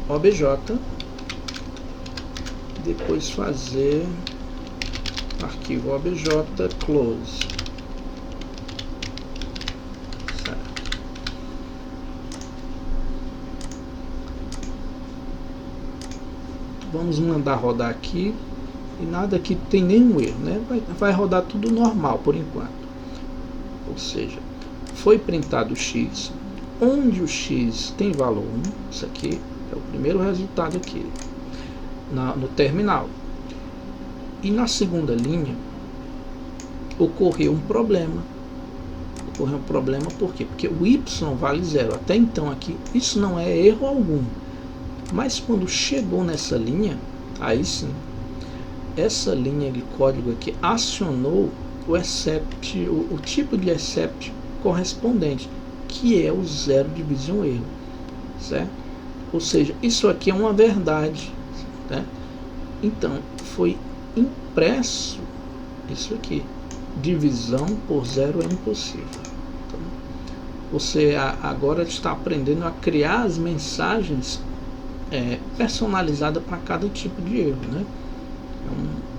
obj, depois fazer arquivo obj close. Certo. Vamos mandar rodar aqui e nada aqui tem nenhum erro, né? Vai rodar tudo normal por enquanto. Ou seja, foi printado o x, onde o x tem valor 1, isso aqui é o primeiro resultado aqui no terminal. E na segunda linha ocorreu um problema. Por quê? Porque o y vale 0. Até então aqui isso não é erro algum. Mas quando chegou nessa linha, aí sim, essa linha de código aqui acionou o except, o tipo de except correspondente, que é o zero division erro, certo? Ou seja, isso aqui é uma verdade, né? Então foi impresso isso aqui. Divisão por zero é impossível. Então, você agora está aprendendo a criar as mensagens personalizadas para cada tipo de erro, né?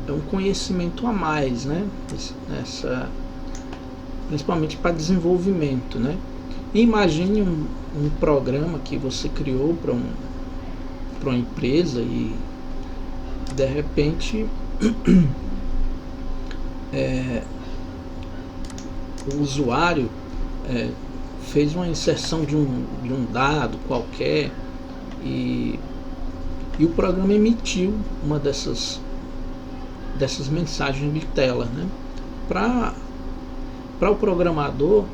É um conhecimento a mais, né? Principalmente para desenvolvimento, né? Imagine um programa que você criou para uma empresa e de repente o usuário fez uma inserção de um dado qualquer e o programa emitiu uma dessas mensagens de tela, né? Para o programador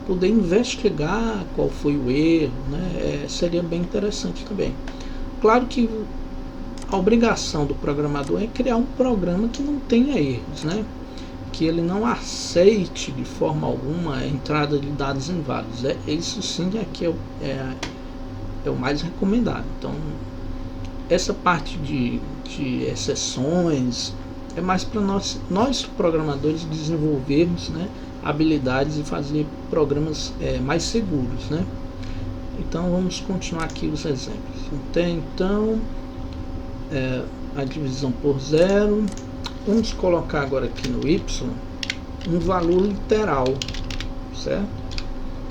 poder investigar qual foi o erro, né? Seria bem interessante também. Claro que a obrigação do programador é criar um programa que não tenha erros, né? Que ele não aceite de forma alguma a entrada de dados inválidos. Isso sim aqui é o mais recomendado. Então, essa parte de exceções é mais para nós programadores desenvolvermos, né, habilidades e fazer programas mais seguros, né? Então vamos continuar aqui os exemplos. Então a divisão por zero. Vamos colocar agora aqui no y um valor literal, certo?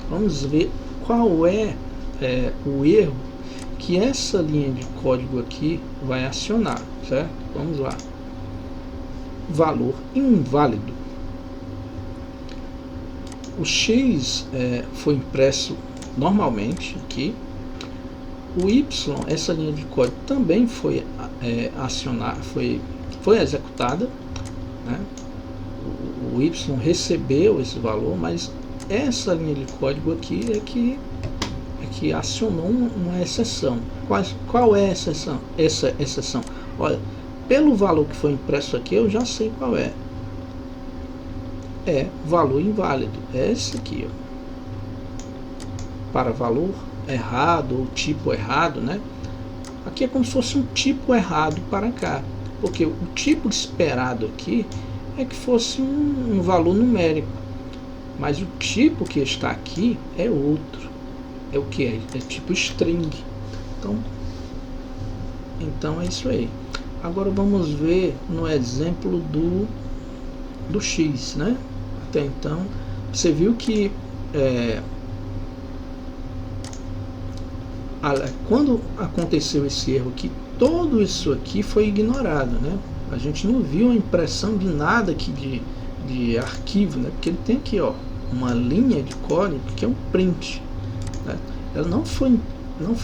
Vamos ver qual é o erro que essa linha de código aqui vai acionar, certo? Vamos lá. Valor inválido. O x foi impresso normalmente aqui. O y, essa linha de código também foi acionada, foi executada, né? O y recebeu esse valor, mas essa linha de código aqui é que acionou uma exceção. Qual é a exceção? Essa exceção, olha, pelo valor que foi impresso aqui, eu já sei qual é. É valor inválido. É esse aqui, ó. Para valor errado ou tipo errado, né? Aqui é como se fosse um tipo errado para cá, porque o tipo esperado aqui é que fosse um valor numérico, mas o tipo que está aqui é outro. É o que é tipo string. Então é isso aí. Agora vamos ver no exemplo do X, né? Até então, você viu que quando aconteceu esse erro aqui, todo isso aqui foi ignorado, né? A gente não viu a impressão de nada aqui de arquivo, né? Porque ele tem aqui, ó, uma linha de código que é um print, né? Ela não foi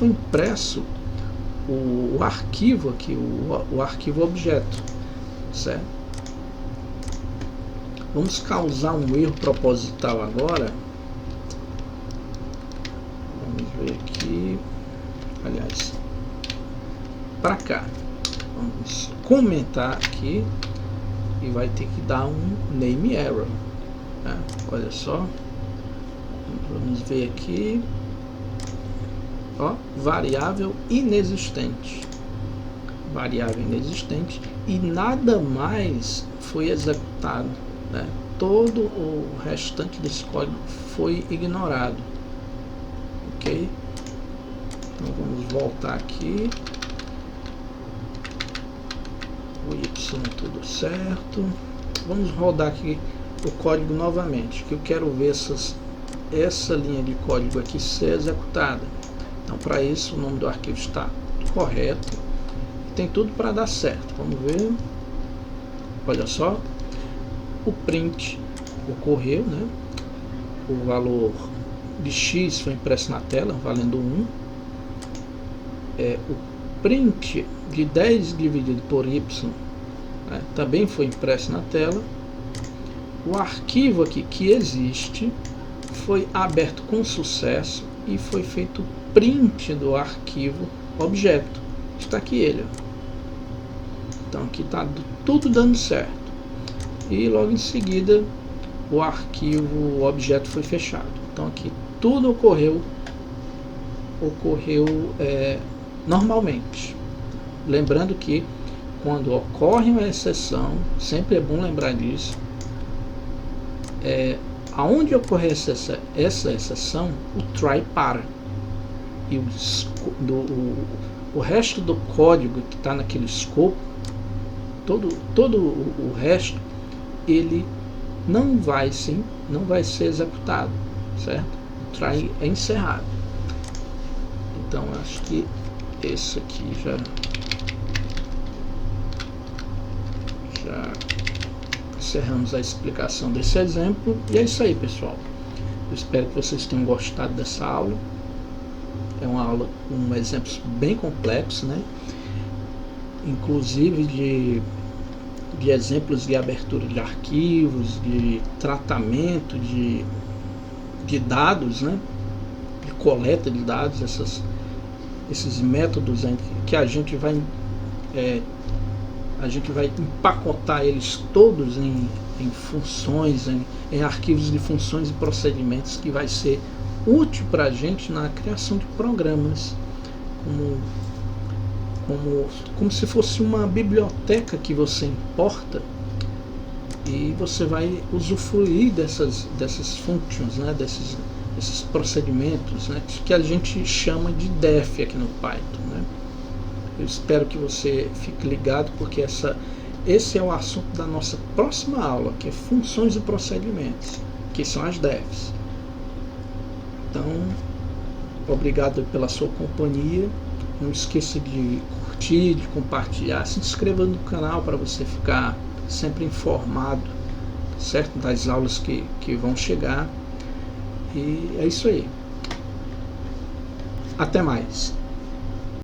impresso o arquivo aqui, o arquivo objeto, certo? Vamos causar um erro proposital agora. Vamos ver aqui, aliás, para cá. Vamos comentar aqui e vai ter que dar um name error, né? Olha só, vamos ver aqui, ó, variável inexistente, e nada mais foi executado, né? Todo o restante desse código foi ignorado, ok? Então vamos voltar aqui, o Y tudo certo, vamos rodar aqui o código novamente, que eu quero ver essa linha de código aqui ser executada. Então, para isso, o nome do arquivo está correto, tem tudo para dar certo. Vamos ver, olha só, o print ocorreu, né? O valor de X foi impresso na tela, valendo 1. O print de 10 dividido por Y, né, também foi impresso na tela. O arquivo aqui que existe foi aberto com sucesso e foi feito print do arquivo objeto. Está aqui ele, ó. Então aqui está tudo dando certo, e logo em seguida o arquivo objeto foi fechado. Então aqui tudo ocorreu normalmente. Lembrando que quando ocorre uma exceção, sempre é bom lembrar disso, aonde ocorrer essa exceção, o try para, e o resto do código que está naquele escopo, todo o resto, ele não vai ser executado, certo? O try é encerrado. Então acho que esse aqui já encerramos a explicação desse exemplo. E é isso aí, pessoal. Eu espero que vocês tenham gostado dessa aula. É uma aula com exemplos bem complexos, né? Inclusive de exemplos de abertura de arquivos, de tratamento de dados, né? De coleta de dados, esses métodos que a gente vai empacotar eles todos em funções, em arquivos de funções e procedimentos, que vai ser útil para a gente na criação de programas, como se fosse uma biblioteca que você importa, e você vai usufruir dessas functions, né, desses procedimentos, né, que a gente chama de def aqui no Python, né? Eu espero que você fique ligado, porque esse é o assunto da nossa próxima aula, que é funções e procedimentos, que são as defs. Então, obrigado pela sua companhia. Não esqueça de curtir, de compartilhar, se inscreva no canal para você ficar sempre informado, certo, das aulas que vão chegar. E é isso aí. Até mais.